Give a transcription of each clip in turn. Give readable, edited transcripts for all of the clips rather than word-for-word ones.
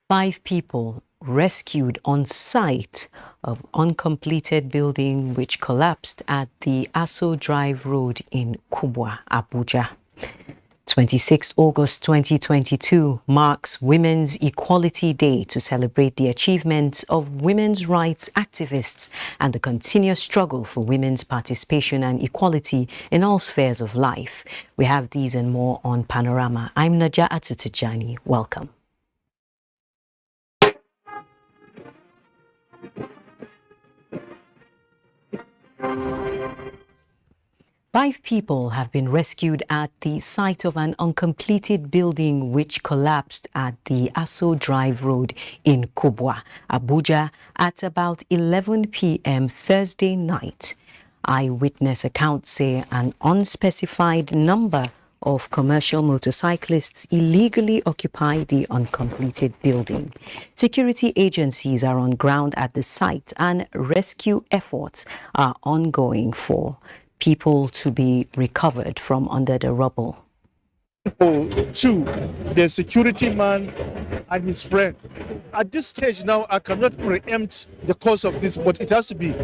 Five people rescued on site of uncompleted building which collapsed at the Aso Drive Road in Kubwa, Abuja. 26 August 2022 marks Women's Equality Day to celebrate the achievements of women's rights activists and the continuous struggle for women's participation and equality in all spheres of life. We have these and more on Panorama. I'm Naja'atu Tijani. Welcome. Five people have been rescued at the site of an uncompleted building which collapsed at the Aso Drive Road in Kubwa, Abuja, at about 11 p.m. Thursday night. Eyewitness accounts say an unspecified number of commercial motorcyclists illegally occupy the uncompleted building. Security agencies are on ground at the site and rescue efforts are ongoing for people to be recovered from under the rubble. Two, the security man and his friend. At this stage now, I cannot preempt the cause of this, but it has to be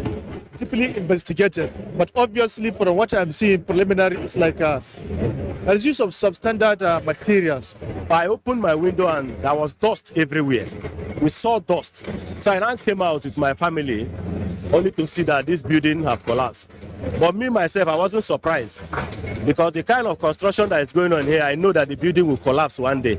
deeply investigated. But obviously, from what I'm seeing preliminary, it's like there's use of substandard materials. I opened my window and there was dust everywhere. We saw dust. So I now came out with my family only to see that this building had collapsed. But me, myself, I wasn't surprised because the kind of construction that is going on here, I know that the building will collapse one day.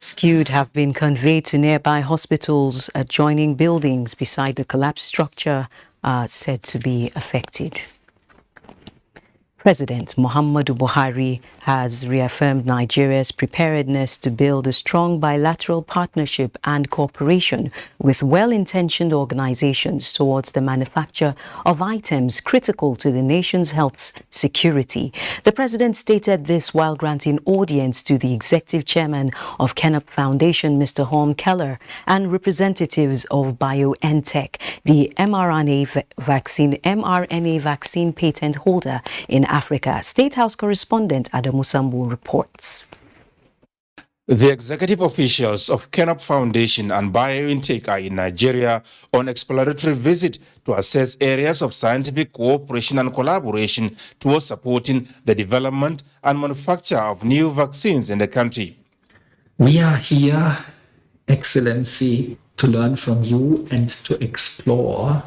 Rescued have been conveyed to nearby hospitals. Adjoining buildings beside the collapsed structure are said to be affected. President Muhammadu Buhari has reaffirmed Nigeria's preparedness to build a strong bilateral partnership and cooperation with well-intentioned organizations towards the manufacture of items critical to the nation's health security. The president stated this while granting audience to the executive chairman of Kenneth Foundation, Mr. Horm Keller, and representatives of BioNTech, the mRNA vaccine patent holder in Africa. State House correspondent Adamu Sambu reports. The executive officials of Kenneth Foundation and BioNTech are in Nigeria on exploratory visit to assess areas of scientific cooperation and collaboration towards supporting the development and manufacture of new vaccines in the country. We are here, Excellency, to learn from you and to explore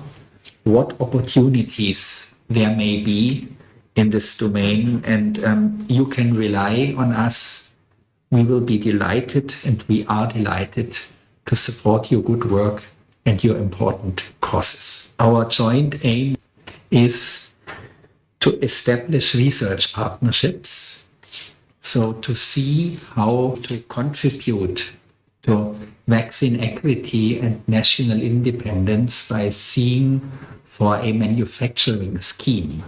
what opportunities there may be in this domain, and you can rely on us. We will be delighted, and we are delighted to support your good work and your important causes. Our joint aim is to establish research partnerships, so to see how to contribute to vaccine equity and national independence by seeing for a manufacturing scheme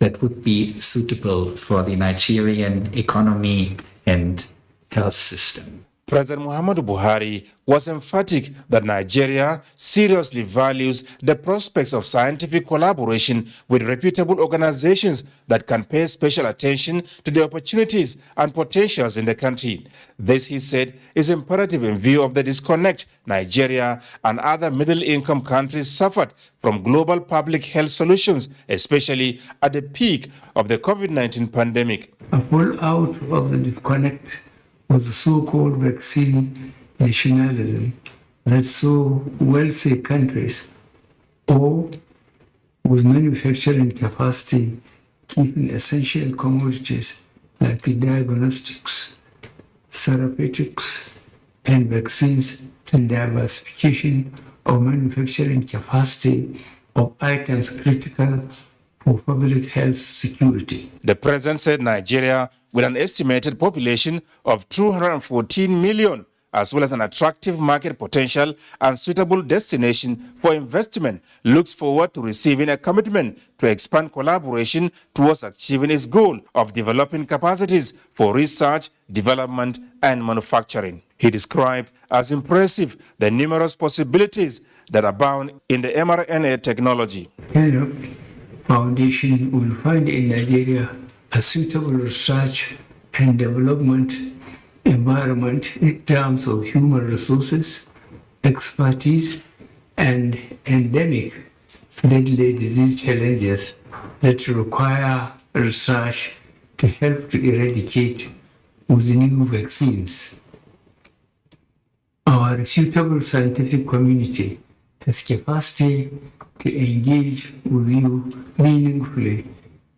that would be suitable for the Nigerian economy and health system. President Muhammadu Buhari was emphatic that Nigeria seriously values the prospects of scientific collaboration with reputable organizations that can pay special attention to the opportunities and potentials in the country. This, he said, is imperative in view of the disconnect Nigeria and other middle-income countries suffered from global public health solutions, especially at the peak of the COVID-19 pandemic. A pull out of the disconnect was the so-called vaccine nationalism that saw wealthy countries or with manufacturing capacity keeping essential commodities like diagnostics, therapeutics, and vaccines and diversification of manufacturing capacity of items critical for public health security. The president said Nigeria, with an estimated population of 214 million as well as an attractive market potential and suitable destination for investment, looks forward to receiving a commitment to expand collaboration towards achieving its goal of developing capacities for research, development, and manufacturing. He described as impressive the numerous possibilities that abound in the mRNA technology. Foundation will find in Nigeria a suitable research and development environment in terms of human resources, expertise, and endemic deadly disease challenges that require research to help to eradicate with new vaccines. Our reputable scientific community has capacity to engage with you meaningfully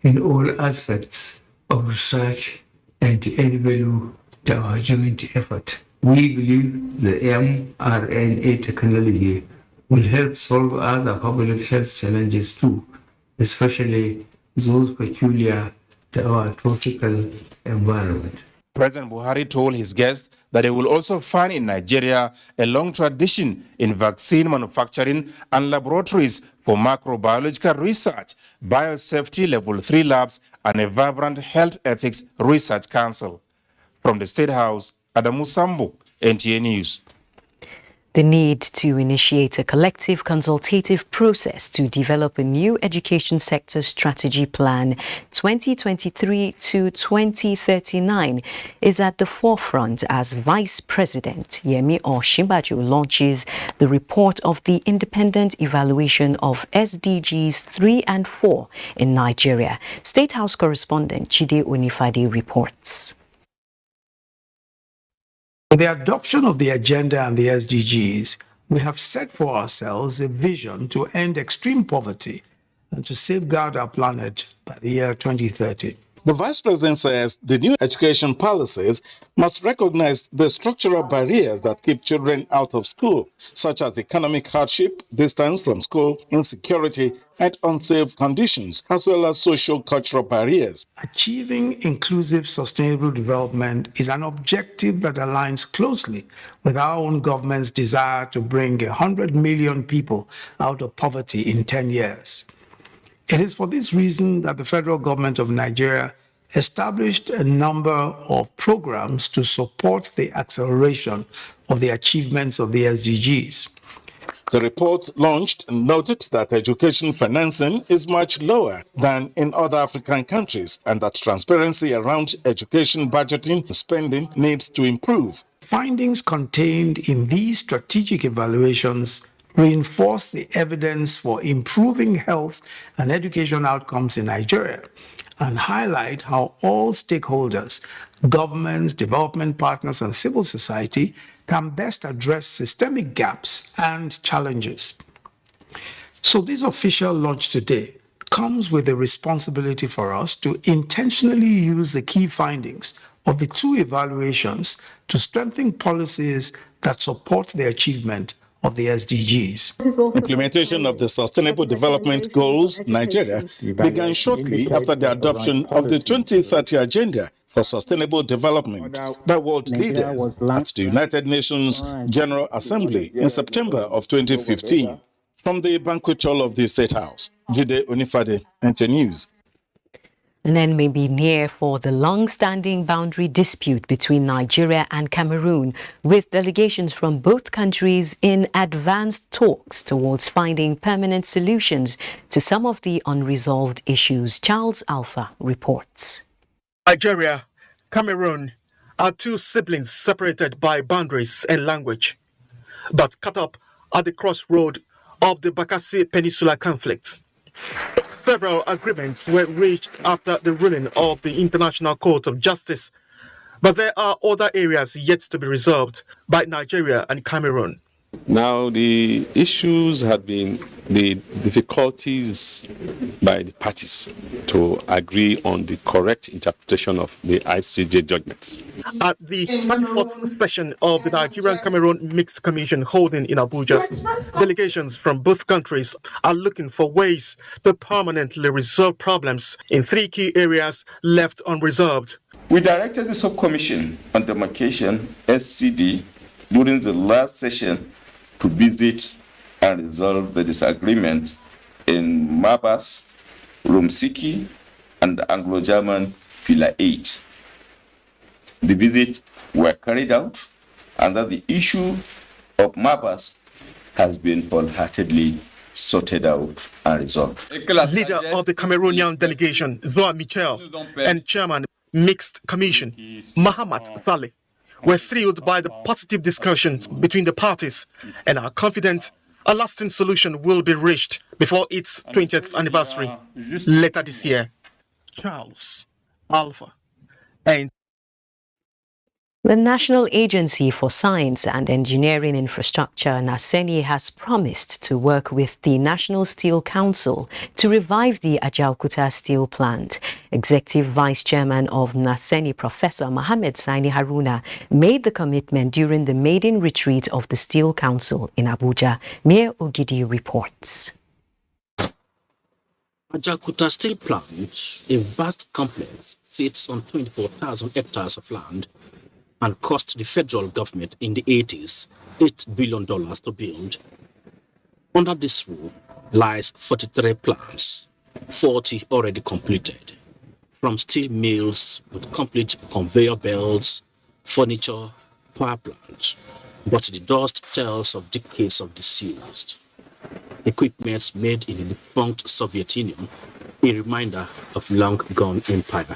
in all aspects of research and to add value to our joint effort. We believe the mRNA technology will help solve other public health challenges too, especially those peculiar to our tropical environment. President Buhari told his guests that they will also find in Nigeria a long tradition in vaccine manufacturing and laboratories for microbiological research, biosafety level 3 labs, and a vibrant health ethics research council. From the State House, Adamu Sambo, NTA News. The need to initiate a collective consultative process to develop a new education sector strategy plan 2023 to 2039 is at the forefront as Vice President Yemi Osinbajo launches the report of the independent evaluation of SDGs 3 and 4 in Nigeria. State House correspondent Chide Onifade reports. With the adoption of the agenda and the SDGs, we have set for ourselves a vision to end extreme poverty and to safeguard our planet by the year 2030. The Vice President says the new education policies must recognize the structural barriers that keep children out of school, such as economic hardship, distance from school, insecurity, and unsafe conditions, as well as social-cultural barriers. Achieving inclusive, sustainable development is an objective that aligns closely with our own government's desire to bring 100 million people out of poverty in 10 years. It is for this reason that the federal government of Nigeria established a number of programs to support the acceleration of the achievements of the SDGs. The report launched noted that education financing is much lower than in other African countries and that transparency around education budgeting spending needs to improve. Findings contained in these strategic evaluations reinforce the evidence for improving health and education outcomes in Nigeria and highlight how all stakeholders, governments, development partners, and civil society can best address systemic gaps and challenges. So this official launch today comes with a responsibility for us to intentionally use the key findings of the two evaluations to strengthen policies that support the achievement of the SDGs. Implementation of the Sustainable Development Goals Nigeria began shortly after the adoption of the 2030 Agenda for Sustainable Development by world leaders at the United Nations General Assembly in September of 2015. From the banquet hall of the State House, Jide Onifade, NTA News. And then may be near for the long-standing boundary dispute between Nigeria and Cameroon, with delegations from both countries in advanced talks towards finding permanent solutions to some of the unresolved issues. Charles Alpha reports. Nigeria, Cameroon are two siblings separated by boundaries and language, but cut up at the crossroad of the Bakassi Peninsula conflict. Several agreements were reached after the ruling of the International Court of Justice, but there are other areas yet to be resolved by Nigeria and Cameroon. Now, the issues have been the difficulties by the parties to agree on the correct interpretation of the ICJ judgment. At the 34th session of the Nigerian-Cameroon Mixed Commission holding in Abuja, delegations from both countries are looking for ways to permanently resolve problems in three key areas left unresolved. We directed the subcommission on demarcation, SCD, during the last session to visit and resolve the disagreement in Mabas, Rumsiki, and the Anglo-German Pillar 8. The visits were carried out, and that the issue of Mabas has been wholeheartedly sorted out and resolved. Leader of the Cameroonian delegation, Zoa Michel, and Chairman Mixed Commission, Mahamat Saleh, were thrilled by the positive discussions between the parties and are confident a lasting solution will be reached before its 20th anniversary later this year. Charles, Alpha, and The National Agency for Science and Engineering Infrastructure, NASENI, has promised to work with the National Steel Council to revive the Ajaokuta steel plant. Executive Vice Chairman of NASENI, Professor Mohammed Sani Haruna, made the commitment during the maiden retreat of the Steel Council in Abuja. Mayor Ogidi reports. Ajaokuta Steel Plant, a vast complex, sits on 24,000 hectares of land and cost the federal government in the 80s $8 billion to build. Under this roof lies 43 plants, 40 already completed, from steel mills with complete conveyor belts, furniture, power plants, but the dust tells of decades of disuse. Equipment made in the defunct Soviet Union, a reminder of long-gone empire.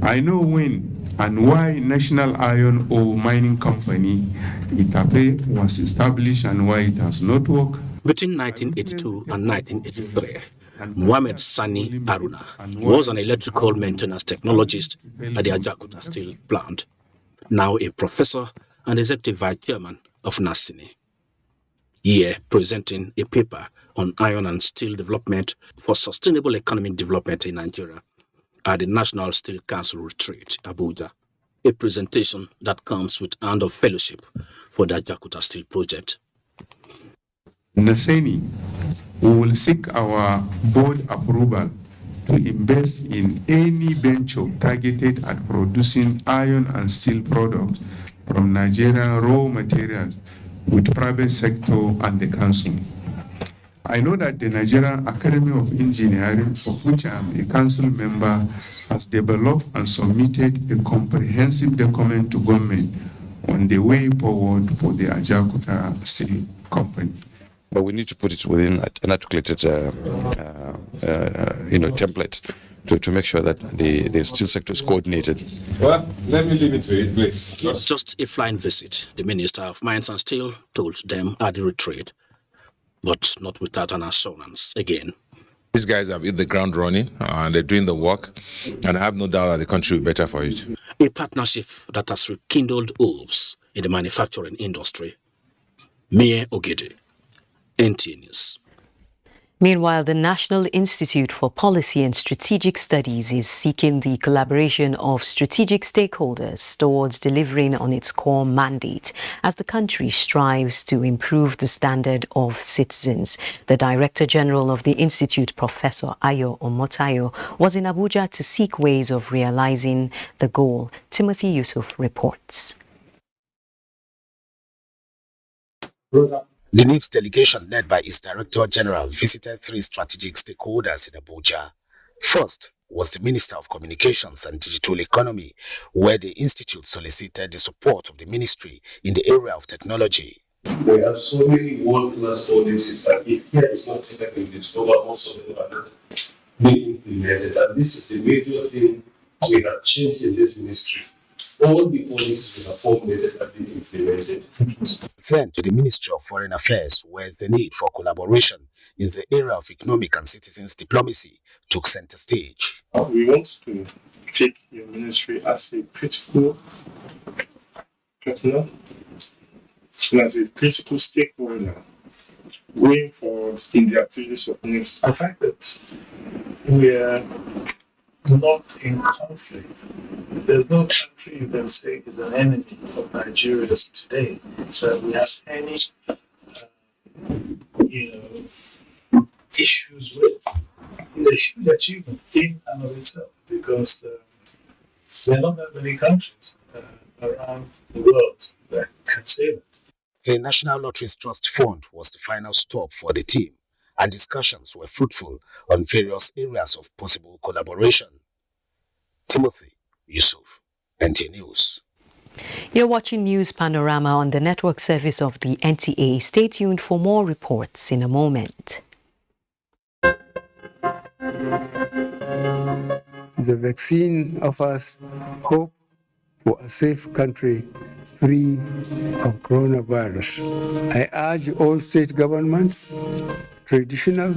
I know when and why National Iron Ore Mining Company, Itape, was established and why it has not worked. Between 1982 and 1983, Mohammed Sani Haruna was an electrical maintenance technologist at the Ajaokuta Steel Plant, now a professor and executive vice chairman of NASENI. Here, presenting a paper on iron and steel development for sustainable economic development in Nigeria at the National Steel Council Retreat, Abuja, a presentation that comes with hand of fellowship for the Ajaokuta Steel Project. NASENI, we will seek our board approval to invest in any venture targeted at producing iron and steel products from Nigerian raw materials with private sector and the council. I know that the Nigerian Academy of Engineering, of which I am a council member, has developed and submitted a comprehensive document to government on the way forward for the Ajaokuta Steel Company. But we need to put it within an articulated, template to make sure that the steel sector is coordinated. Well, let me leave it to it, please. Just a flying visit, the Minister of Mines and Steel told them at the retreat, but not without an assurance again. These guys have hit the ground running and they're doing the work, and I have no doubt that the country will be better for it. A partnership that has rekindled hopes in the manufacturing industry. Mayor Ogede, NTA News. Meanwhile, the National Institute for Policy and Strategic Studies is seeking the collaboration of strategic stakeholders towards delivering on its core mandate as the country strives to improve the standard of citizens. The Director General of the Institute, Professor Ayo Omotayo, was in Abuja to seek ways of realizing the goal. Timothy Yusuf reports. The NIPS delegation, led by its Director General, visited 3 strategic stakeholders in Abuja. First was the Minister of Communications and Digital Economy, where the Institute solicited the support of the ministry in the area of technology. We have so many world-class audiences that if care is not taken in this over, most of them are not being implemented. And this is the major thing we have changed in this ministry. All the policies we have formulated have been implemented. Then to the Ministry of Foreign Affairs, where the need for collaboration in the area of economic and citizens diplomacy took center stage. We want to take your ministry as a critical partner and as a critical stakeholder going forward in the activities of NIPS. The fact that we are not in conflict. There's no country you can say is an enemy of Nigeria today. So we have any, issues with. It's a huge achievement in and of itself because there are not that many countries around the world that can say that. The National Lotteries Trust Fund was the final stop for the team, and discussions were fruitful on various areas of possible collaboration. Timothy Yusuf, NTA News. You're watching News Panorama on the network service of the NTA. Stay tuned for more reports in a moment. The vaccine offers hope for a safe country free of coronavirus. I urge all state governments, traditional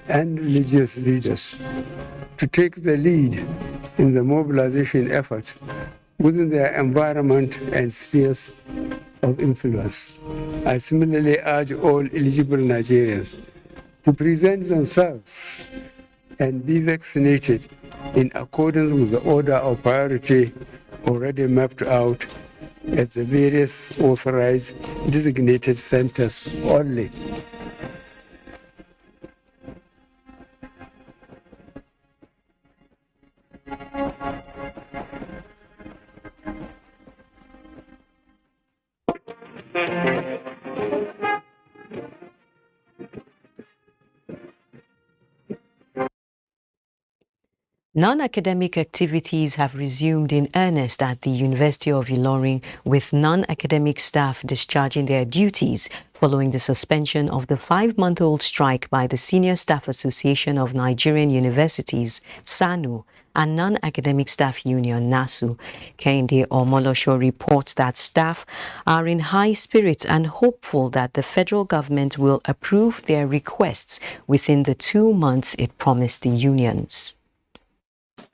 and religious leaders to take the lead in the mobilization effort within their environment and spheres of influence. I similarly urge all eligible Nigerians to present themselves and be vaccinated in accordance with the order of priority already mapped out at the various authorized designated centers only. Non-academic activities have resumed in earnest at the University of Ilorin, with non-academic staff discharging their duties following the suspension of the 5-month-old strike by the Senior Staff Association of Nigerian Universities, SANU, and Non-Academic Staff Union, NASU. Kehinde Omolosho reports that staff are in high spirits and hopeful that the federal government will approve their requests within the 2 months it promised the unions.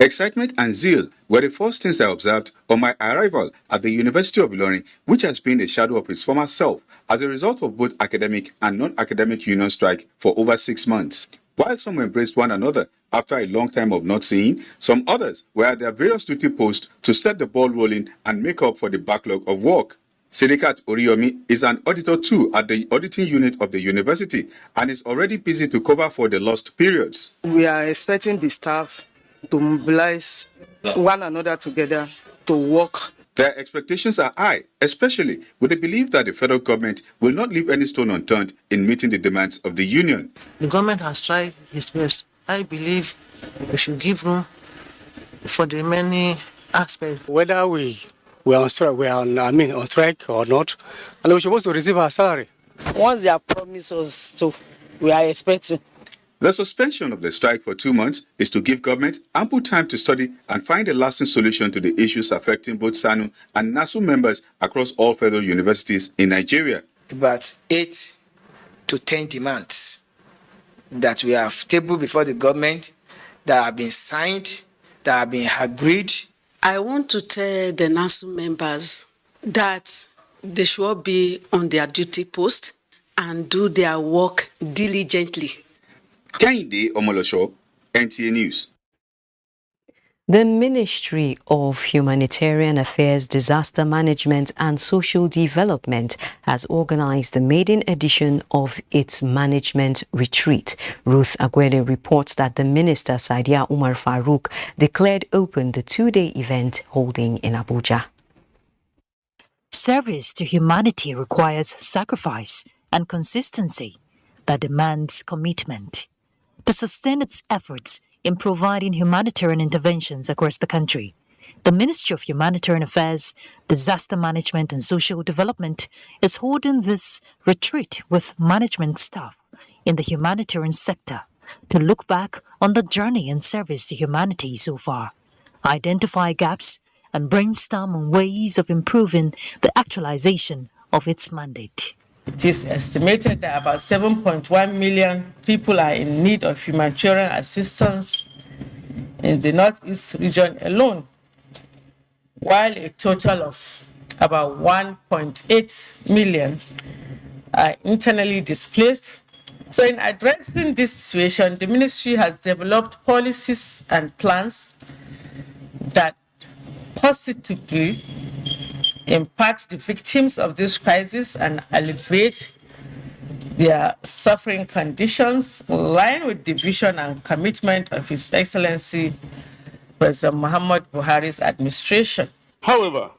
Excitement and zeal were the first things I observed on my arrival at the University of Ilorin, which has been a shadow of its former self as a result of both academic and non-academic union strike for over 6 months. While some embraced one another after a long time of not seeing, some others were at their various duty posts to set the ball rolling and make up for the backlog of work. Sidikat Oriyomi is an auditor too at the auditing unit of the university and is already busy to cover for the lost periods. We are expecting the staff to mobilize one another together to work. Their expectations are high, especially with the belief that the federal government will not leave any stone unturned in meeting the demands of the union. The government has tried its best. I believe we should give room for the many aspects. Whether we are on strike or not, and we're supposed to receive our salary. Once they have promised us to, we are expecting. The suspension of the strike for 2 months is to give government ample time to study and find a lasting solution to the issues affecting both SANU and NASU members across all federal universities in Nigeria. About 8 to 10 demands that we have tabled before the government, that have been signed, that have been agreed. I want to tell the NASU members that they should be on their duty post and do their work diligently. Kehinde Omolosho, NTA News. The Ministry of Humanitarian Affairs, Disaster Management and Social Development has organized the maiden edition of its management retreat. Ruth Agwele reports that the Minister, Saidia Umar Farouk, declared open the 2-day event holding in Abuja. Service to humanity requires sacrifice and consistency that demands commitment. To sustain its efforts in providing humanitarian interventions across the country, the Ministry of Humanitarian Affairs, Disaster Management and Social Development is holding this retreat with management staff in the humanitarian sector to look back on the journey and service to humanity so far, identify gaps, and brainstorm on ways of improving the actualization of its mandate. It is estimated that about 7.1 million people are in need of humanitarian assistance in the Northeast region alone, while a total of about 1.8 million are internally displaced. So in addressing this situation, the ministry has developed policies and plans that positively impact the victims of this crisis and alleviate their suffering conditions in line with the vision and commitment of His Excellency President Muhammad Buhari's administration. However,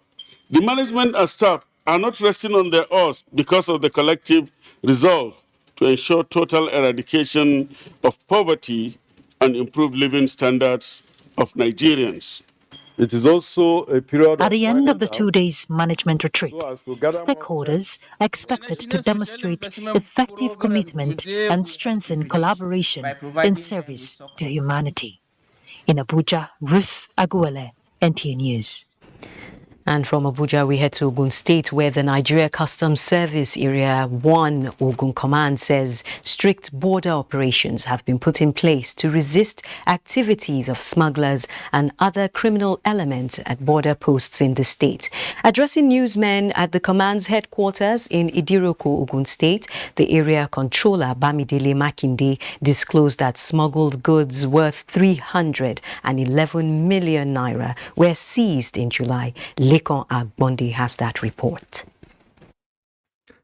the management and staff are not resting on their oars because of the collective resolve to ensure total eradication of poverty and improve living standards of Nigerians. It is also a period At of the end of the winding 2 days management retreat, so as to gather more stakeholders are expected to demonstrate effective commitment and strengthen collaboration in service to humanity. In Abuja, Ruth Aguele, NTA News. And from Abuja, we head to Ogun State, where the Nigeria Customs Service Area 1 Ogun Command says strict border operations have been put in place to resist activities of smugglers and other criminal elements at border posts in the state. Addressing newsmen at the command's headquarters in Idiroko, Ogun State, the area controller Bamidele Makinde disclosed that smuggled goods worth 311 million naira were seized in July. Lekon Agbonde has that report.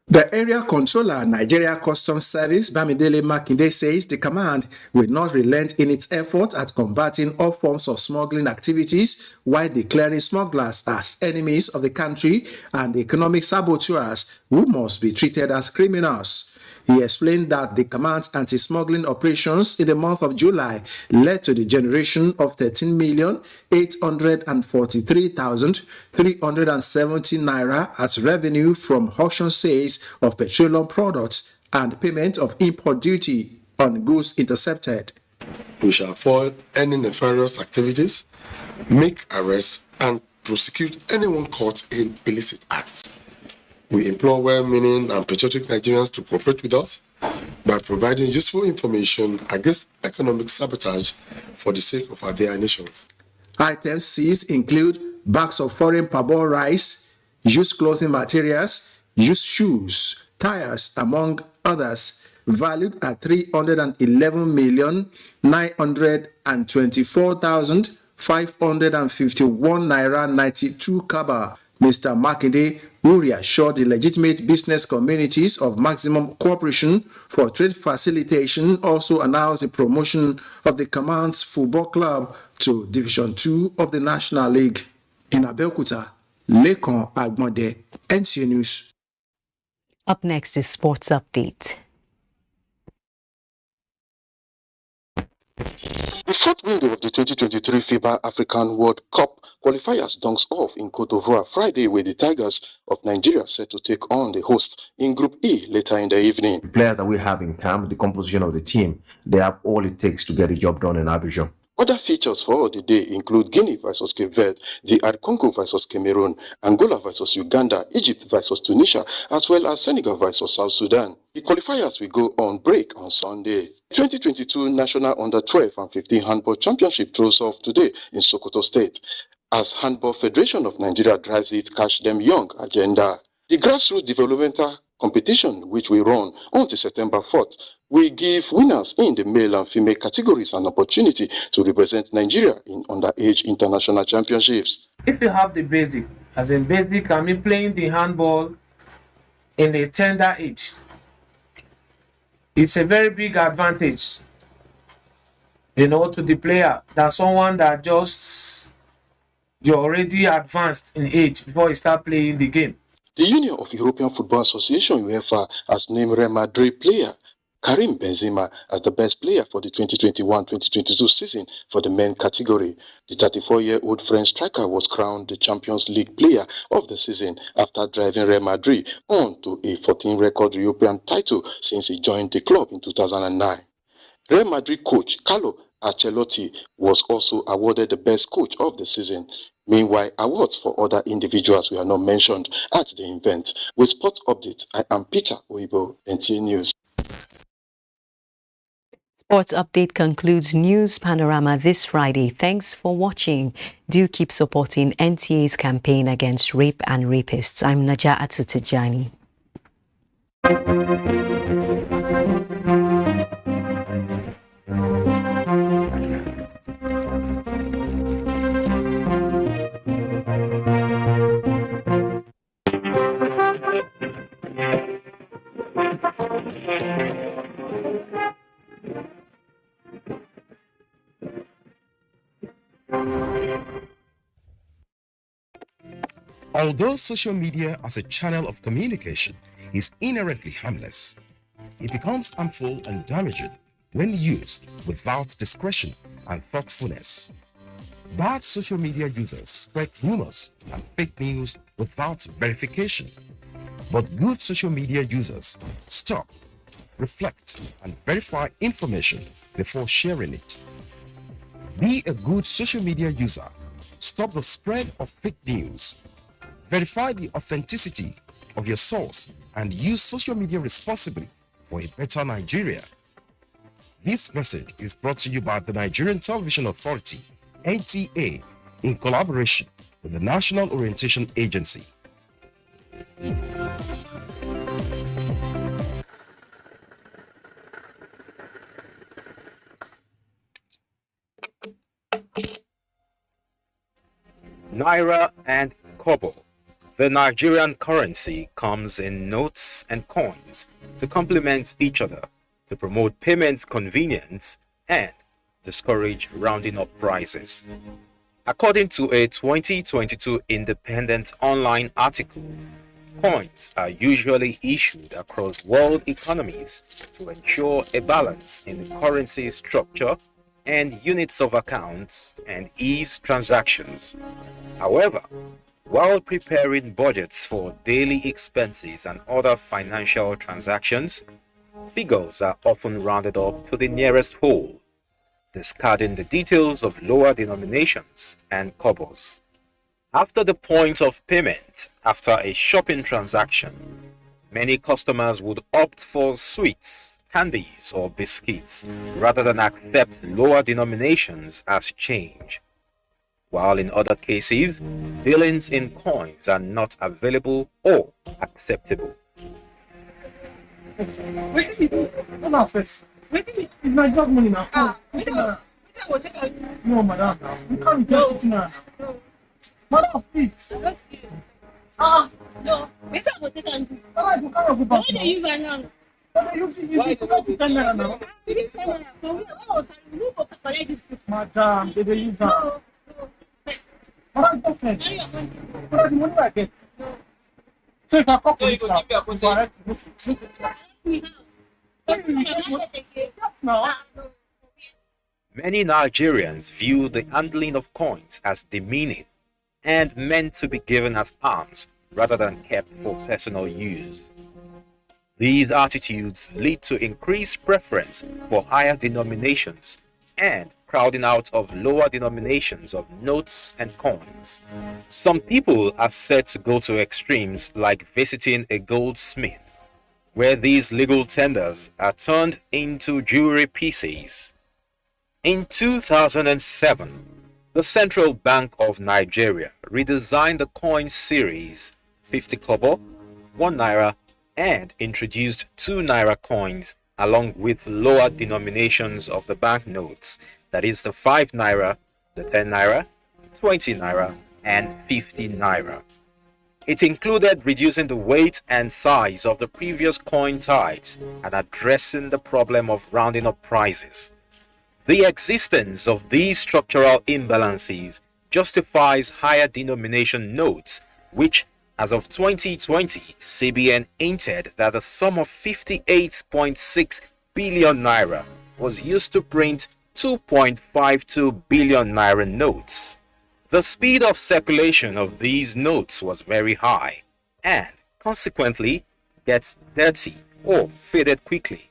The area controller, Nigeria Customs Service, Bamidele Makinde, says the command will not relent in its effort at combating all forms of smuggling activities while declaring smugglers as enemies of the country and economic saboteurs who must be treated as criminals. He explained that the command's anti-smuggling operations in the month of July led to the generation of 13,843,370 naira as revenue from auction sales of petroleum products and payment of import duty on goods intercepted. We shall foil any nefarious activities, make arrests, and prosecute anyone caught in illicit acts. We implore well-meaning and patriotic Nigerians to cooperate with us by providing useful information against economic sabotage for the sake of our dear nations. Items seized include bags of foreign parboiled rice, used clothing materials, used shoes, tires, among others, valued at 311,924,551 naira 92 kaba. Mr. Makinde, who reassured the legitimate business communities of maximum cooperation for trade facilitation, also announced the promotion of the command's football club to Division 2 of the National League. In Abeokuta, Lekon Agbonde, NTA News. Up next is Sports Update. The fourth window of the 2023 FIBA African World Cup qualifiers dunks off in Cote d'Ivoire Friday, with the Tigers of Nigeria set to take on the host in Group E later in the evening. The players that we have in camp, the composition of the team, they have all it takes to get the job done in Abuja. Other features for the day include Guinea versus Cape Verde, DR Congo versus Cameroon, Angola versus Uganda, Egypt versus Tunisia, as well as Senegal versus South Sudan. The qualifiers will go on break on Sunday. 2022 National Under-12 and 15 Handball Championship throws off today in Sokoto State, as Handball Federation of Nigeria drives its Catch Them Young agenda. The grassroots developmental competition, which will run until September 4th, will give winners in the male and female categories an opportunity to represent Nigeria in underage international championships. If you have the basic, as in basic, I mean playing the handball in a tender age, it's a very big advantage, to the player than someone that you're already advanced in age before you start playing the game. The Union of European Football Association, UEFA, has named Real Madrid player Karim Benzema as the best player for the 2021-2022 season for the men category. The 34-year-old French striker was crowned the Champions League player of the season after driving Real Madrid on to a 14-record European title since he joined the club in 2009. Real Madrid coach Carlo Ancelotti was also awarded the best coach of the season. Meanwhile, awards for other individuals were not mentioned at the event. With Sports Update, I am Peter Oibo, NTA News. Sports Update concludes News Panorama this Friday. Thanks for watching. Do keep supporting NTA's campaign against rape and rapists. I'm Naja'atu Tijani. Although social media as a channel of communication is inherently harmless, it becomes harmful and damaging when used without discretion and thoughtfulness. Bad social media users spread rumors and fake news without verification. But good social media users stop, reflect, and verify information before sharing it. Be a good social media user. Stop the spread of fake news. Verify the authenticity of your source and use social media responsibly for a better Nigeria. This message is brought to you by the Nigerian Television Authority, NTA, in collaboration with the National Orientation Agency. Naira and Kobo. The Nigerian currency comes in notes and coins to complement each other, to promote payment convenience and discourage rounding up prices. According to a 2022 Independent online article, coins are usually issued across world economies to ensure a balance in the currency structure and units of accounts and ease transactions. However, while preparing budgets for daily expenses and other financial transactions, figures are often rounded up to the nearest whole, discarding the details of lower denominations and kobos. After the point of payment, after a shopping transaction, many customers would opt for sweets, candies, or biscuits rather than accept lower denominations as change. While in other cases, dealings in coins are not available or acceptable. Wait till you come out first. Wait till it's my job money now. No, madam. You can't get it now. Madam, please. No, wait till I take and do. Alright, you can't go back. Why do you use it now? But you see, you can't take now. Madam, they use that. Alright, go friend. But the money I get. So if I come to this house, it's alright. Yes, now. Many Nigerians view the handling of coins as demeaning and meant to be given as alms rather than kept for personal use. These attitudes lead to increased preference for higher denominations and crowding out of lower denominations of notes and coins. Some people are said to go to extremes like visiting a goldsmith, where these legal tenders are turned into jewelry pieces. In 2007, the Central Bank of Nigeria redesigned the coin series 50 kobo, 1 naira, and introduced 2 naira coins along with lower denominations of the banknotes, that is the 5 naira, the 10 naira, 20 naira, and 50 naira. It included reducing the weight and size of the previous coin types and addressing the problem of rounding up prices. The existence of these structural imbalances justifies higher denomination notes, which, as of 2020, CBN hinted that a sum of 58.6 billion naira was used to print 2.52 billion naira notes. The speed of circulation of these notes was very high and, consequently, gets dirty or faded quickly,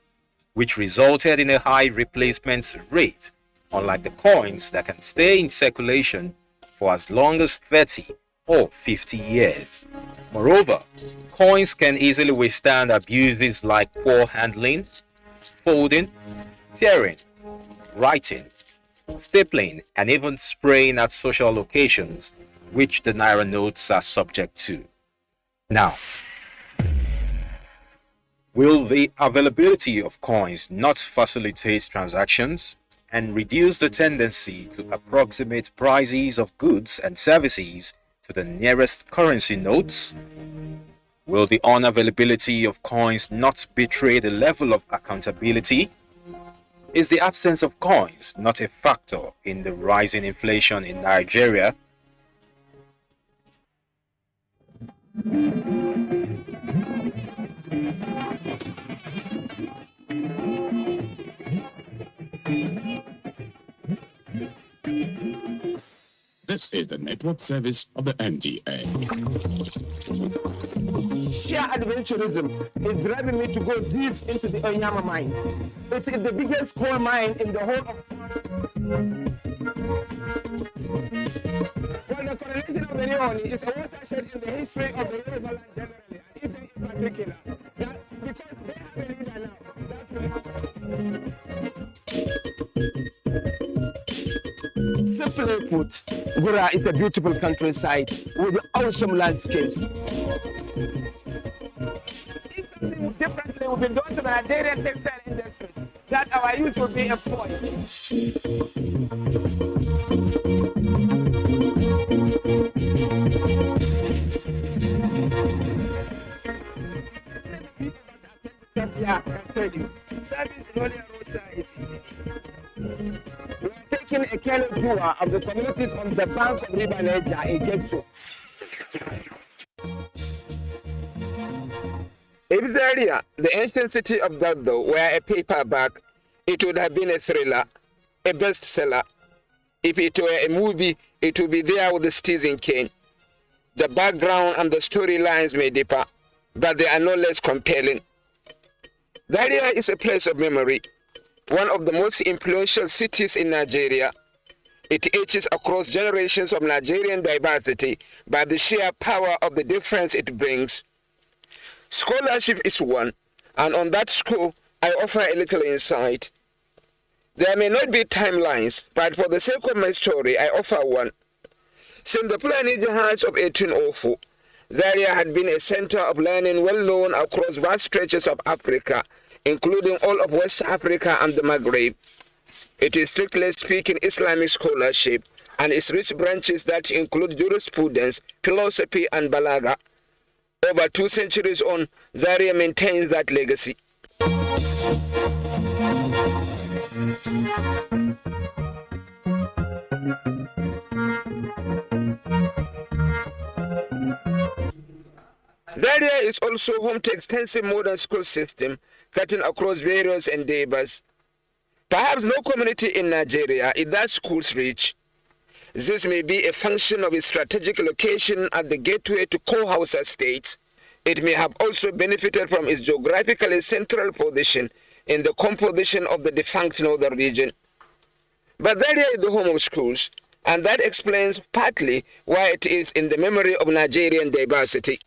which resulted in a high replacement rate, unlike the coins that can stay in circulation for as long as 30 or 50 years. Moreover, coins can easily withstand abuses like poor handling, folding, tearing, writing, stapling, and even spraying at social occasions, which the naira notes are subject to. Now, will the availability of coins not facilitate transactions and reduce the tendency to approximate prices of goods and services to the nearest currency notes? Will the unavailability of coins not betray the level of accountability? Is the absence of coins not a factor in the rising inflation in Nigeria? This is the network service of the NTA. Sheer adventurism is driving me to go deep into the Onyama mine. It is the biggest coal mine in the whole of. Well, the coronation of the Leone is a watershed in the history of the Yoruba land generally, and even in particular. Because they have a leader now. Simply put, Gura is a beautiful countryside with awesome landscapes. If something differently would be done to the Nigerian textile industry, that our youth would be employed. Yeah, I can tell you. Service in only a roadside is we are taking a canoe tour of the communities on the banks of River Niger in Getso. If Zaria, the ancient city of Dado, were a paperback, it would have been a thriller, a bestseller. If it were a movie, it would be there with the Citizen Kane. The background and the storylines may differ, but they are no less compelling. Zaria is a place of memory, one of the most influential cities in Nigeria. It ages across generations of Nigerian diversity by the sheer power of the difference it brings. Scholarship is one, and on that score, I offer a little insight. There may not be timelines, but for the sake of my story, I offer one. Since the Fulani Jahads of 1804, Zaria had been a center of learning well known across vast stretches of Africa, including all of West Africa and the Maghreb. It is strictly speaking Islamic scholarship and its rich branches that include jurisprudence, philosophy, and balaga. Over 2 centuries on, Zaria maintains that legacy. Zaria is also home to extensive modern school system, cutting across various endeavors. Perhaps no community in Nigeria is that school's reach. This may be a function of its strategic location at the gateway to Hausa states. It may have also benefited from its geographically central position in the composition of the defunct northern region. But Zaria is the home of schools, and that explains partly why it is in the memory of Nigerian diversity.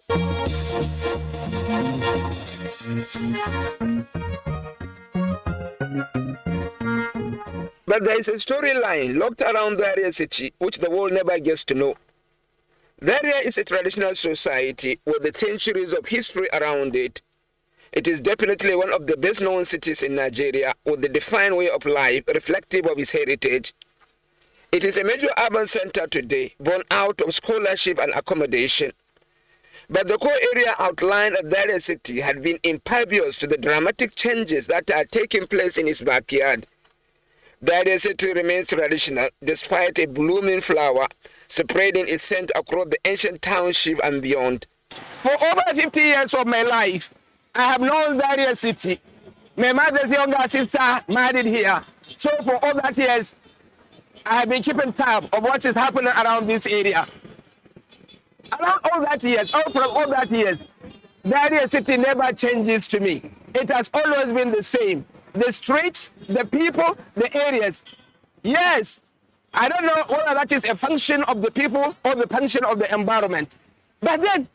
But there is a storyline locked around Zaria city which the world never gets to know. Zaria is a traditional society with the centuries of history around it. It is definitely one of the best known cities in Nigeria with a defined way of life reflective of its heritage. It is a major urban center today, born out of scholarship and accommodation. But the core area outlined at Zaria city had been impervious to the dramatic changes that are taking place in its backyard. Zaria city remains traditional despite a blooming flower spreading its scent across the ancient township and beyond. For over 50 years of my life, I have known Zaria city. My mother's younger sister married here. So for all that years, I have been keeping tab of what is happening around this area. Around all that years, from all that years, Zaria city never changes to me. It has always been the same. The streets, the people, the areas. Yes, I don't know whether that is a function of the people or the function of the environment. But then,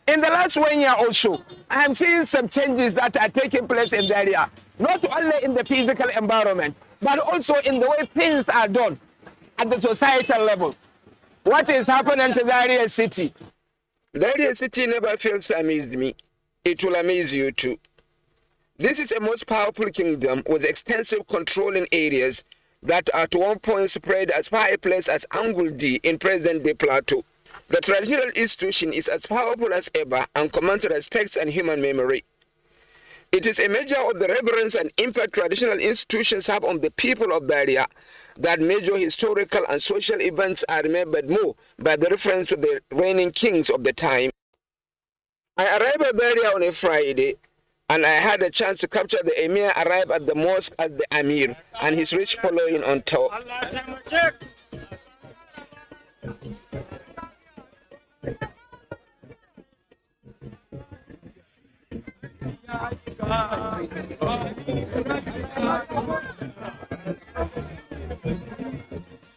in the last 1 year or so, I am seeing some changes that are taking place in the area. Not only in the physical environment, but also in the way things are done at the societal level. What is happening to Zaria city? Zaria city never fails to amaze me. It will amaze you too. This is a most powerful kingdom with extensive controlling areas that at one point spread as far a place as Anguldi in present-day Plateau. The traditional institution is as powerful as ever and commands respect and human memory. It is a measure of the reverence and impact traditional institutions have on the people of the area that major historical and social events are remembered more by the reference to the reigning kings of the time. I arrived at the area on a Friday, and I had a chance to capture the Emir arrive at the mosque as the Amir and his rich following on tour.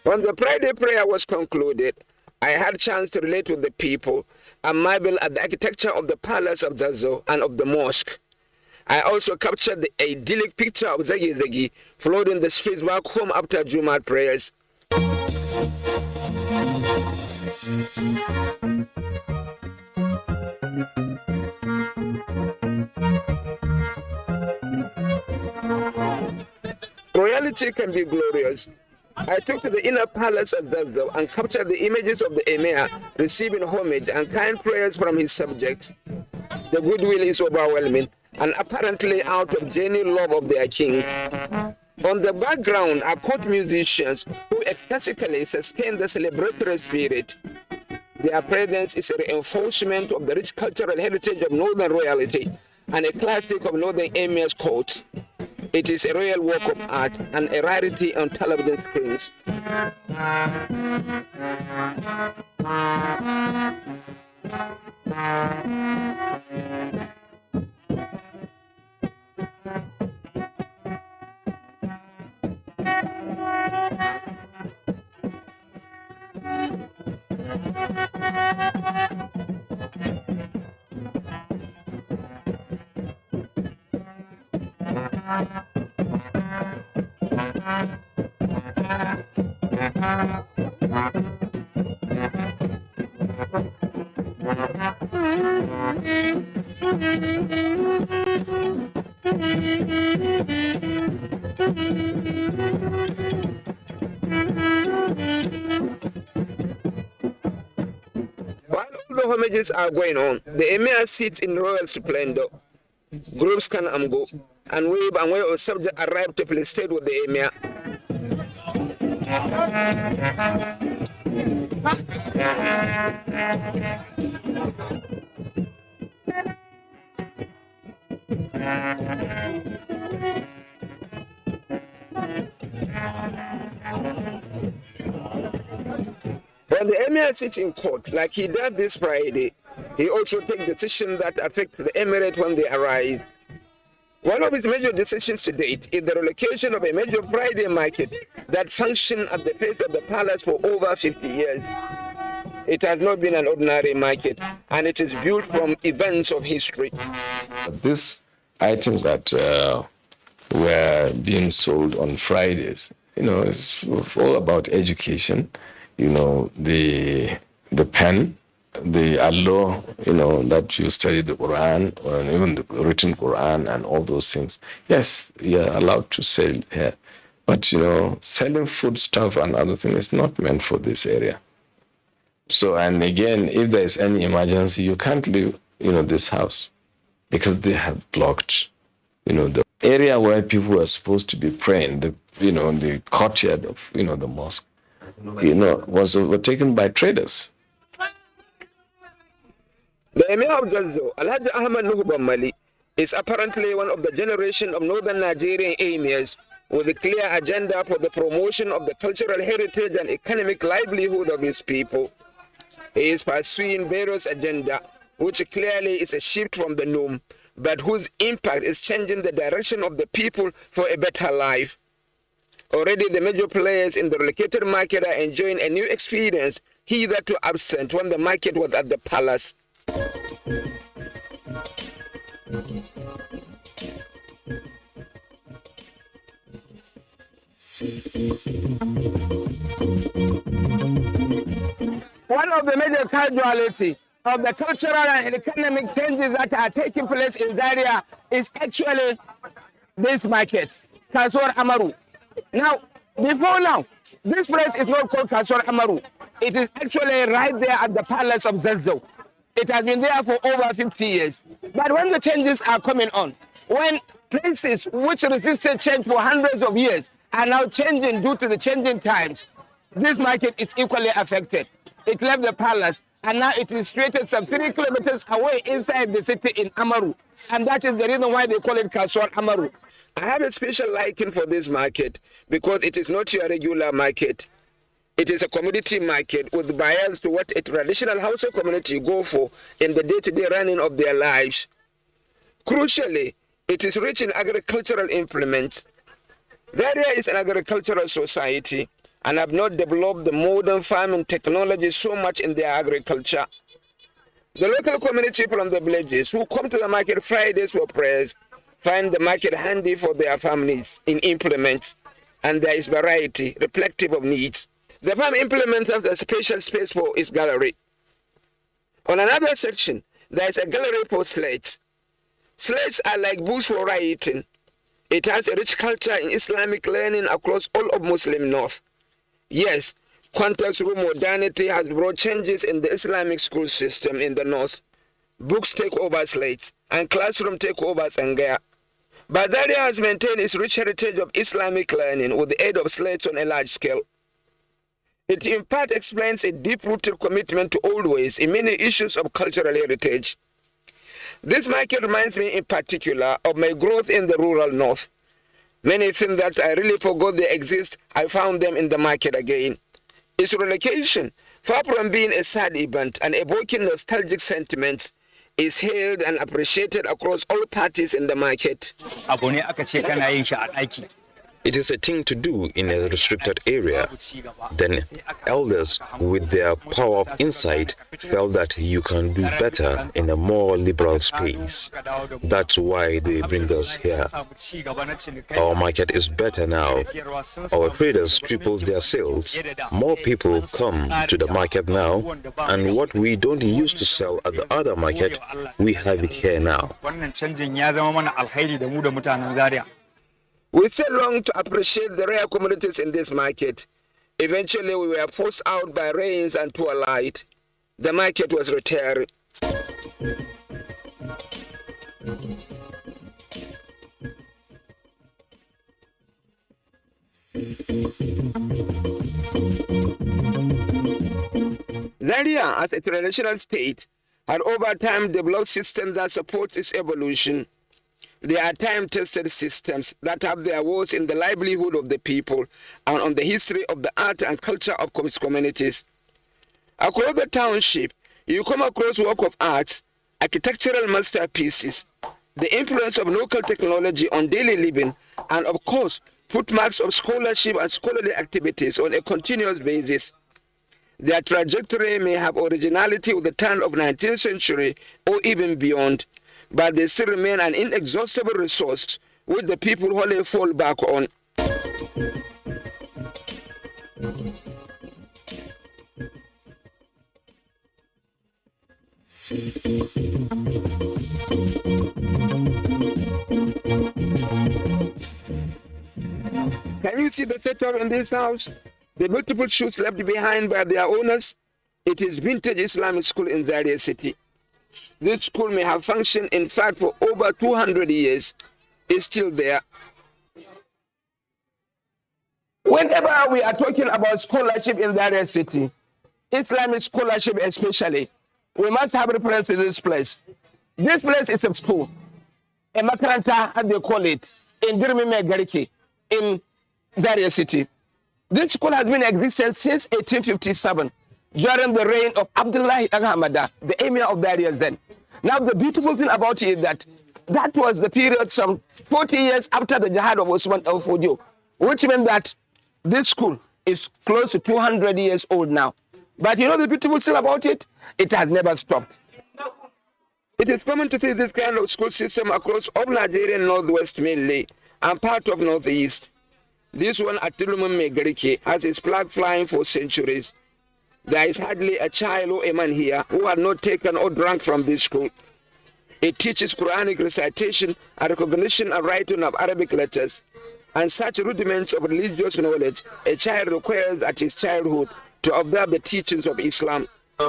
When the Friday prayer was concluded, I had a chance to relate with the people and marvel at the architecture of the palace of Zazzau and of the mosque. I also captured the idyllic picture of Zagi Zagi floating the streets back home after Jumat prayers. Royalty can be glorious. I took to the inner palace of Zazzau and captured the images of the Emir receiving homage and kind prayers from his subjects. The goodwill is overwhelming and apparently out of genuine love of their king. On the background are court musicians who ecstatically sustain the celebratory spirit. Their presence is a reinforcement of the rich cultural heritage of Northern royalty and a classic of Northern Emir's court. It is a royal work of art and a rarity on television screens. While all the homages are going on, the Emir sits in royal splendor. Groups come and go, and wave and wave of subjects arrive to felicitate with the Emir. When the Emir sits in court, like he does this Friday, he also takes decisions that affect the emirate when they arise. One of his major decisions to date is the relocation of a major Friday market that functioned at the face of the palace for over 50 years. It has not been an ordinary market, and it is built from events of history. These items that were being sold on Fridays, it's all about education. The pen, the Allah, that you study the Quran, or even the written Quran and all those things. Yes, you're allowed to sell here. But, selling food stuff and other things is not meant for this area. So, and again, if there is any emergency, you can't leave, this house because they have blocked, the area where people are supposed to be praying, the courtyard of, the mosque, was overtaken by traders. The Emir of Zazzau, Alhaji Ahmad Nuhu Bammali, is apparently one of the generation of northern Nigerian emirs with a clear agenda for the promotion of the cultural heritage and economic livelihood of his people. He is pursuing various agenda, which clearly is a shift from the norm, but whose impact is changing the direction of the people for a better life. Already the major players in the relocated market are enjoying a new experience hitherto absent when the market was at the palace. One of the major casualties of the cultural and economic changes that are taking place in Zaria is actually this market, Kasor Amaru. Now, this place is not called Kasor Amaru. It is actually right there at the palace of Zazzau. It has been there for over 50 years. But when the changes are coming on, when places which resisted change for hundreds of years are now changing due to the changing times, this market is equally affected. It left the palace and now it is situated some 3 kilometers away inside the city in Amaru. And that is the reason why they call it Kasuar Amaru. I have a special liking for this market because it is not your regular market. It is a commodity market with bias to what a traditional Hausa community go for in the day-to-day running of their lives. Crucially, it is rich in agricultural implements. The area is an agricultural society and have not developed the modern farming technology so much in their agriculture. The local community from the villages who come to the market Fridays for prayers find the market handy for their families in implements, and there is variety reflective of needs. The farm implement has a special space for its gallery. On another section, there is a gallery for slates. Slates are like books for writing. It has a rich culture in Islamic learning across all of Muslim North. Yes, context room modernity has brought changes in the Islamic school system in the North. Books take over slates, and classroom take over Sangaya. But the area has maintained its rich heritage of Islamic learning with the aid of slates on a large scale. It in part explains a deep-rooted commitment to old ways in many issues of cultural heritage. This market reminds me in particular of my growth in the rural North. Many things that I really forgot they exist, I found them in the market again. Its relocation, far from being a sad event and evoking nostalgic sentiments, is hailed and appreciated across all parties in the market. It is a thing to do in a restricted area. Then elders, with their power of insight, felt that you can do better in a more liberal space. That's why they bring us here. Our market is better now. Our traders tripled their sales. More people come to the market now, and what we don't used to sell at the other market, we have it here now. We still long to appreciate the rare commodities in this market. Eventually, we were forced out by rains and poor light. The market was retiring. Zaria, as a traditional state, had over time developed systems that support its evolution. They are time-tested systems that have their words in the livelihood of the people and on the history of the art and culture of its communities. Across the township, you come across work of art, architectural masterpieces, the influence of local technology on daily living, and of course, footmarks of scholarship and scholarly activities on a continuous basis. Their trajectory may have originality with the turn of 19th century or even beyond, but they still remain an inexhaustible resource which the people wholly fall back on. Can you see the setup in this house? The multiple shoes left behind by their owners. It is vintage Islamic school in Zaria city. This school may have functioned, in fact, for over 200 years. It's still there. Whenever we are talking about scholarship in Zaria city, Islamic scholarship especially, we must have reference to this place. This place is a school, a makaranta, as they call it, in Dirmime Gariki, in Zaria city. This school has been in existence since 1857, during the reign of Abdullah Hamada, the emir of Zaria then. Now, the beautiful thing about it is that was the period some 40 years after the Jihad of Osman al-Fodio, which meant that this school is close to 200 years old now. But you know the beautiful thing about it? It has never stopped. It is common to see this kind of school system across all Nigerian Northwest mainly and part of Northeast. This one at Tilumum Megariki has its flag flying for centuries. There is hardly a child or a man here who had not taken or drunk from this school. It teaches Quranic recitation and recognition and writing of Arabic letters, and such rudiments of religious knowledge a child requires at his childhood to observe the teachings of Islam. It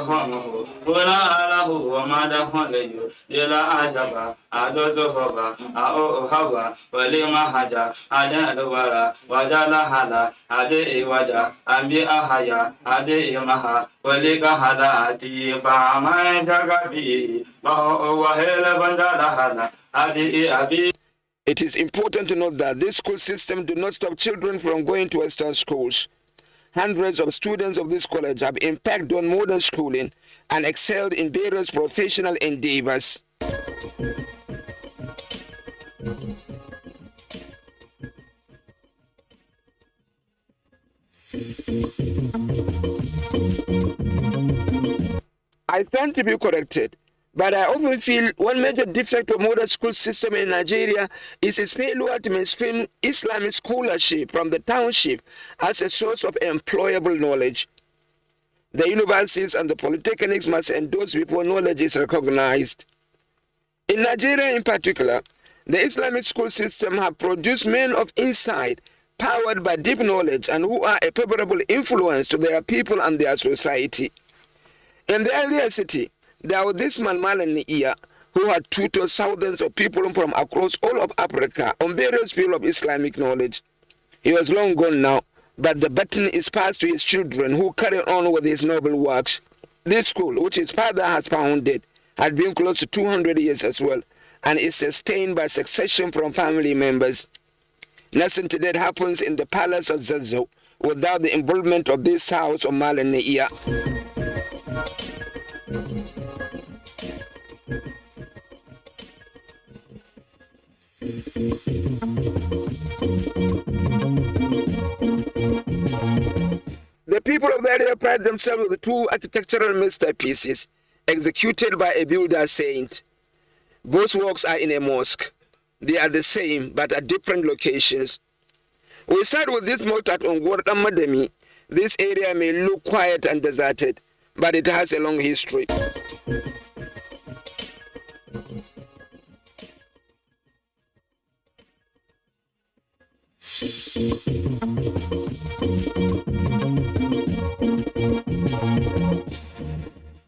is important to note that this school system did not stop children from going to Western schools. Hundreds of students of this college have impacted on modern schooling and excelled in various professional endeavors. I stand to be corrected, but I often feel one major defect of modern school system in Nigeria is its failure to mainstream Islamic scholarship from the township as a source of employable knowledge. The universities and the polytechnics must endorse before knowledge is recognized. In Nigeria in particular, the Islamic school system have produced men of insight, powered by deep knowledge, and who are a favorable influence to their people and their society. In the earlier city, there was this man Nigerian who had tutored thousands of people from across all of Africa on various fields of Islamic knowledge. He was long gone now, but the baton is passed to his children who carry on with his noble works. This school, which his father has founded, had been close to 200 years as well, and is sustained by succession from family members. Nothing today happens in the palace of Zazzau without the involvement of this house of Nigerian. The people of the area pride themselves with the two architectural masterpieces executed by a builder saint. Both works are in a mosque. They are the same but at different locations. We start with this mosque at Ongwar Madami. This area may look quiet and deserted, but it has a long history.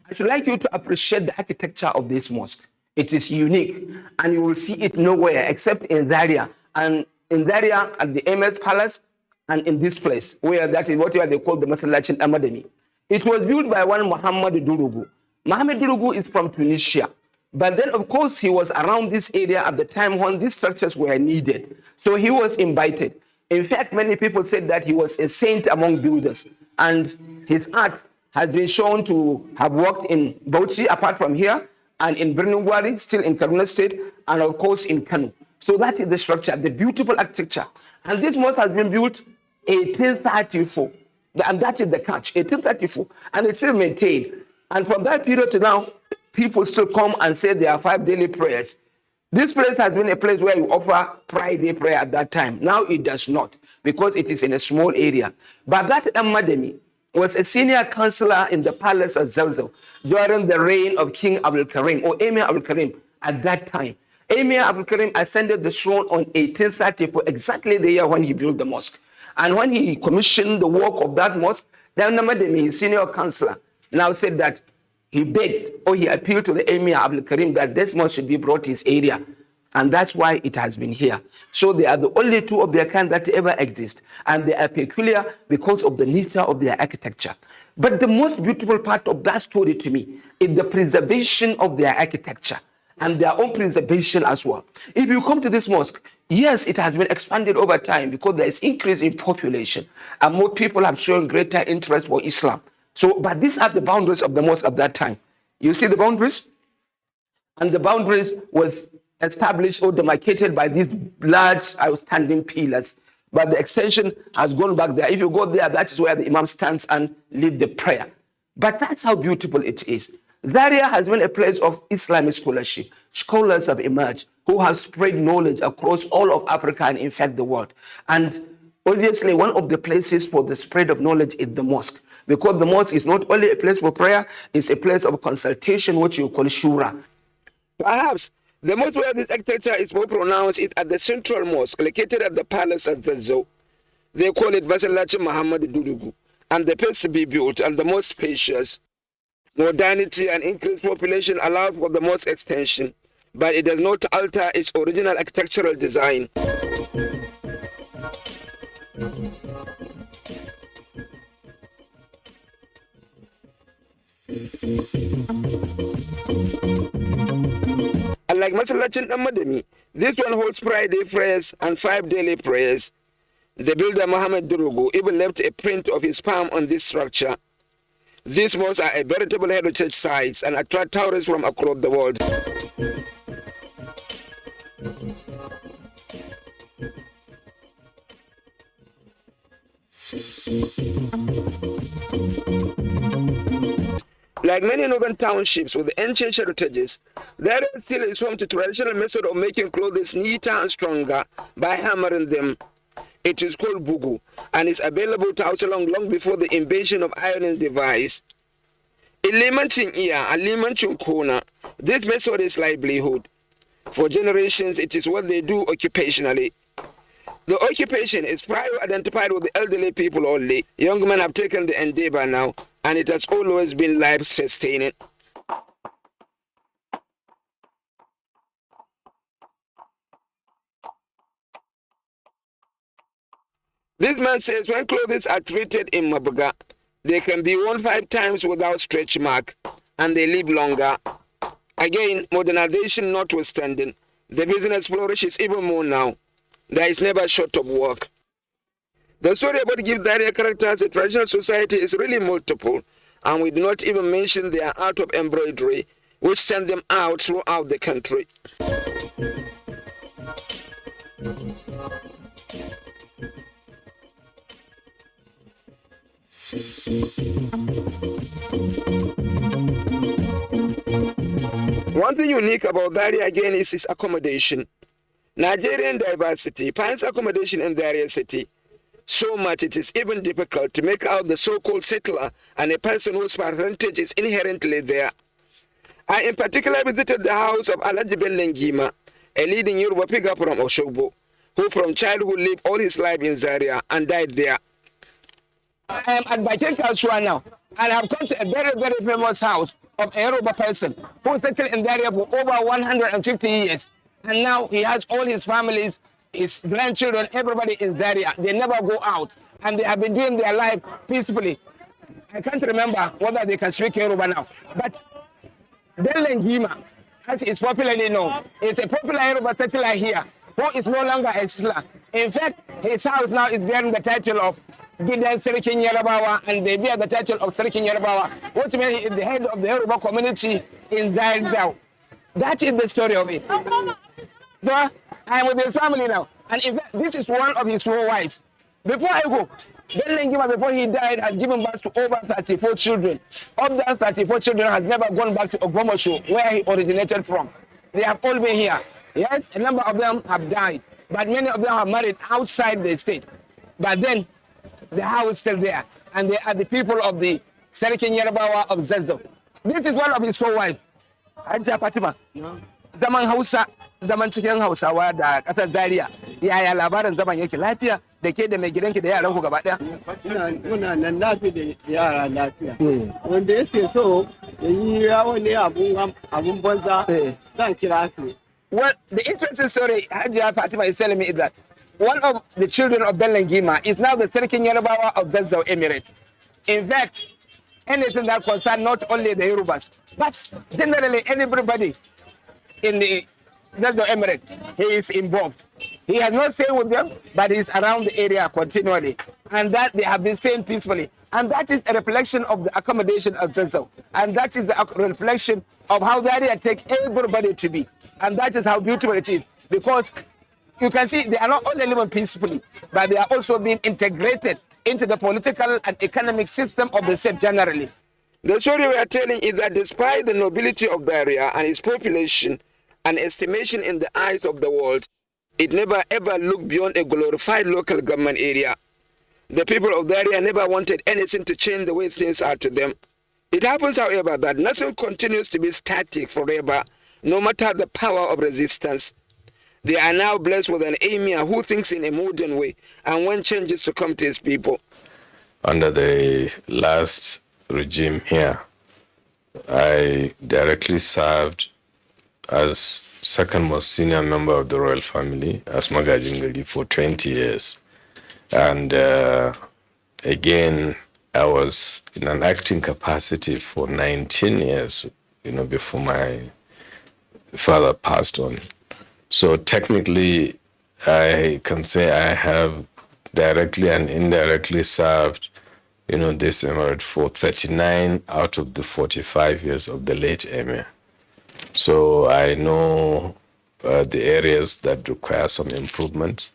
I should like you to appreciate the architecture of this mosque. It is unique, and you will see it nowhere except in Zaria, and in Zaria at the Emir's Palace, and in this place, where that is what they call the Masalachin Amademi. It was built by one Muhammad Durugu. Muhammad Durugu is from Tunisia, but then of course he was around this area at the time when these structures were needed. So he was invited. In fact, many people said that he was a saint among builders, and his art has been shown to have worked in Bauchi, apart from here, and in Birnungwari, still in Kaduna State, and of course in Kano. So that is the structure, the beautiful architecture. And this mosque has been built 1834. And that is the catch, 1834. And it's still maintained. And from that period to now, people still come and say there are 5 daily prayers. This place has been a place where you offer Friday prayer at that time. Now it does not, because it is in a small area. But that Mademi was a senior counselor in the palace of Zazzau during the reign of King Abdul Karim, or Emir Abdul Karim at that time. Emir Abdul Karim ascended the throne on 1834, exactly the year when he built the mosque. And when he commissioned the work of that mosque, then Namademi, his senior counselor, now said that he begged or he appealed to the Emir Abdul Karim that this mosque should be brought to his area. And that's why it has been here. So they are the only two of their kind that ever exist. And they are peculiar because of the nature of their architecture. But the most beautiful part of that story to me is the preservation of their architecture and their own preservation as well. If you come to this mosque, yes, it has been expanded over time because there is increase in population and more people have shown greater interest for Islam. So, but these are the boundaries of the mosque at that time. You see the boundaries? And the boundaries was established or demarcated by these large outstanding pillars. But the extension has gone back there. If you go there, that is where the Imam stands and lead the prayer. But that's how beautiful it is. Zaria has been a place of Islamic scholarship. Scholars have emerged who have spread knowledge across all of Africa and in fact the world. And obviously one of the places for the spread of knowledge is the mosque. Because the mosque is not only a place for prayer, it's a place of consultation, which you call shura. Perhaps the most where this architecture is more pronounced is at the central mosque located at the palace at Zazzau. They call it Masalachi Muhammad Durugu, and the place to be built and the most spacious. Modernity and increased population allowed for the mosque extension, but it does not alter its original architectural design. Unlike Masallacin Dan Madami, this one holds Friday prayers and 5 daily prayers. The builder Muhammad Durugu even left a print of his palm on this structure. These mosques are a veritable heritage sites and attract tourists from across the world. Like many northern townships with ancient heritages, there still is home to traditional method of making clothes neater and stronger by hammering them. It is called bugu and is available to house long before the invention of ironing device. In Limanchin Iya and Limanchin Kona, this method is livelihood. For generations, it is what they do occupationally. The occupation is prior identified with the elderly people only. Young men have taken the endeavor now, and it has always been life-sustaining. This man says when clothes are treated in Mabuga, they can be worn 5 times without stretch mark, and they live longer. Again, modernization notwithstanding, the business flourishes even more now. There is never short of work. The story about Give Daria character as a traditional society is really multiple, and we do not even mention their art of embroidery, which send them out throughout the country. One thing unique about Daria again is its accommodation. Nigerian diversity finds accommodation in Daria city. So much it is even difficult to make out the so-called settler and a person whose parentage is inherently there. I in particular visited the house of Alhaji Bellengima, a leading Yoruba figure from Oshogbo, who from childhood lived all his life in Zaria and died there. I am at Bakin Kalshua now, and I have come to a very, very famous house of a Yoruba person who settled in Zaria for over 150 years. And now he has all his families, his grandchildren, everybody in Zaria. They never go out, and they have been doing their life peacefully. I can't remember whether they can speak Yoruba now, but Bellengima, as is popularly known, is a popular Yoruba settler here, who is no longer a settler. In fact, his house now is bearing the title of Gidan Serikin Yarabawa, and they bear the title of Serikin Yarabawa, which means he is the head of the Yoruba community in Zaria. That is the story of it. So, I am with his family now, and in fact, this is one of his 4 wives. Before I go, Bellengima, before he died, has given birth to over 34 children. Of that 34 children has never gone back to Ogbomoso, where he originated from. They have all been here. Yes, a number of them have died, but many of them have married outside the state. But then, the house is still there, and they are the people of the Serikin Yarabawa of Zezo. This is one of his 4 wives. Hajja Fatima. Zaman Hausa, zaman cikin Hausawa da ƙasar Zaria. Yaya labarin zaman yake lafiya da ke da mai gidanki da yaran ku gaba ɗaya? Muna nan lafiya da yara lafiya. Wanda yake so ya yi yawon ne abun banza zan kira su. Well, the interesting story Hajja Fatima is telling me is that one of the children of Bellengima is now the Serikin Yarabawa of Zazzau Emirate. In fact, anything that concerns not only the Yorubas, but generally everybody in the Zazzau Emirate, he is involved. He has not stayed with them, but he is around the area continually. And that they have been staying peacefully. And that is a reflection of the accommodation of Zazzau. And that is the reflection of how the area take everybody to be. And that is how beautiful it is. Because you can see they are not only living peacefully, but they are also being integrated into the political and economic system of the state generally. The story we are telling is that despite the nobility of the area and its population and estimation in the eyes of the world, it never ever looked beyond a glorified local government area. The people of the area never wanted anything to change the way things are to them. It happens, however, that nothing continues to be static forever, no matter the power of resistance. They are now blessed with an emir who thinks in a modern way and wants changes to come to his people. Under the last regime here, I directly served as second most senior member of the royal family as Magajingari for 20 years. And again, I was in an acting capacity for 19 years, before my father passed on. So technically, I can say I have directly and indirectly served, this emirate for 39 out of the 45 years of the late emir. So I know the areas that require some improvement,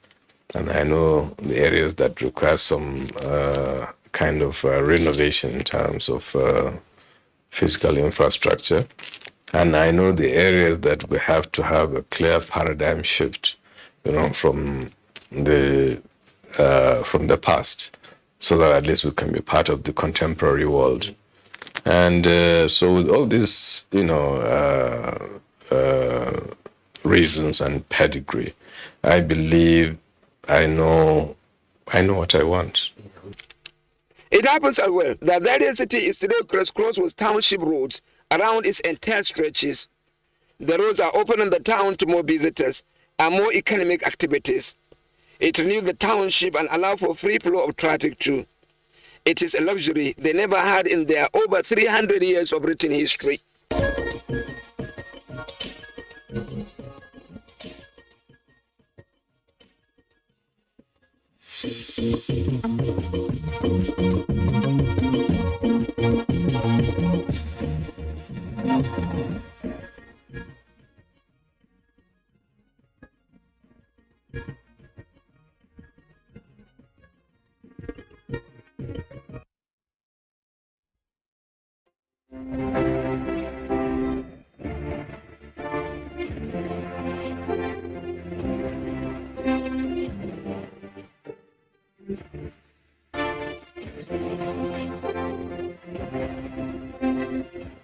and I know the areas that require some kind of renovation in terms of physical infrastructure. And I know the areas that we have to have a clear paradigm shift, from the past, so that at least we can be part of the contemporary world. And so with all these, reasons and pedigree, I believe I know what I want. It happens as well that Zaria city is today crisscrossed with township roads around its entire stretches. The roads are open in the town to more visitors and more economic activities. It renews the township and allows for free flow of traffic too. It is a luxury they never had in their over 300 years of written history.